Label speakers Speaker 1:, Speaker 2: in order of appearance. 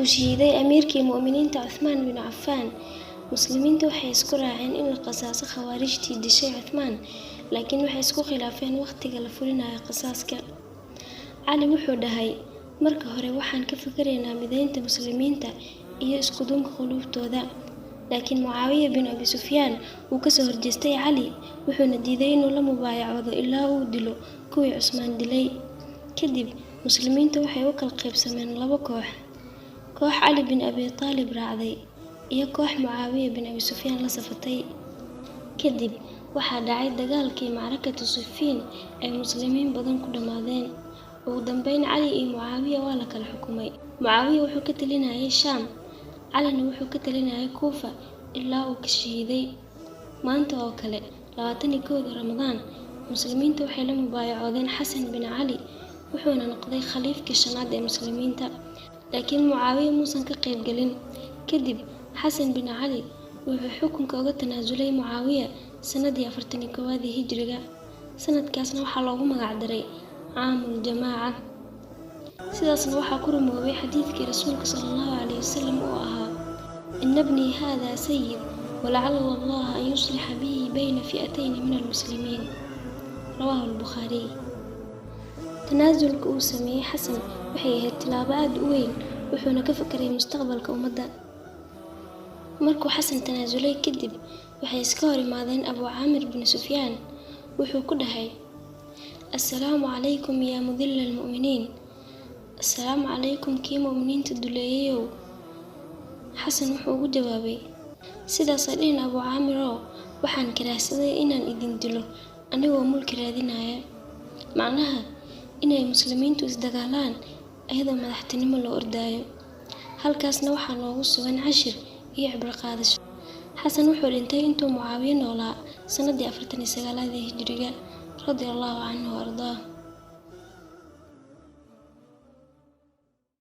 Speaker 1: markuu shahiiday amiirkii mu'miniinta Cuthmaan bin Cafaan, muslimiintu waxay isku raaceen in la qisaaso khawaarijtii dishay Cuthmaan, laakiin waxay isku khilaafeen waqtiga la fulinayo qisaaska. Cali wuxuu dhahay, marka hore waxaan ka fikiraynaa mideynta muslimiinta iyo isku duubka quluubtooda. laakiin Mucaawiya bin Abi Sufyaan uu ka soo horjeestay Cali, wuxuuna diiday inuu la mubaayacado ilaa uu dilo kuwii Cusmaan dilay. Kadib muslimiintu waxay u kala qaybsameen laba koox Cali bin Abi Taalib raacday iyo koox Mucaawiya bin Abi Sufyaan la safatay. Kadib waxaa dhacay dagaalkii Macrakatu Siffin ay muslimiin badan ku dhamaadeen. ugu dambeyn Cali iyo Mucaawiya waa la kala xukumay. Mucaawiya wuxuu ka talinayay Shaam, Calina wuxuu ka talinayay Kuufa ilaa uu ka shahiiday. maanta oo kale 21 Ramadaan, muslimiintu waxay la mubaayacoodeen Xasan bin Cali, wuxuuna noqday khaliifkii shanaad ee muslimiinta. laakiin Mucaawiya muusan ka qayb galin. kadib Xasan bin Cali wuxuu xukunka uga tanaasulay Mucaawiya sanadii 41 Hijriga. sanadkaasna waxaa loogu magac daray Caamul Jamaaca. sidaasna waxaa ku rumoobay xadiidkii rasuulka sallallahu alayhi wasallam oo ahaa, inna ibni hada sayyid walacala Allah an yuslixa bihi bayna fi'atayn min almuslimiin. rawaahu al-Bukhari. tanaasulka uu sameeyay Xasan waxay ahayd tilaabo aad u weyn, wuxuuna ka fikiray mustaqbalka ummadda. markuu Xasan tanaasulay kadib, waxay iska hor imaadeen Abu Caamir bin Sufyaan. wuxuu ku dhahay, assalaamu calaykum yaa mudilla almu'miniin. assalaamu calaykum kii mu'miniinta duleeyayow. Xasan wuxuu ugu jawaabay, sidaas dhihin Abu Caamirow, waxaan karaahsaday inaan idin dilo anigoo mulki raadinaya. macnaha inay muslimiintu isdagaalaan ayadoo madaxtinimo loo ordaayo. halkaasna waxaa noogu sugan cashir iyo cibro qaadasho. Xasan wuxuu dhintay intuu Mucaawiya noolaa sanadii 49 Hijriga, radiyallahu anhu wa ardaah.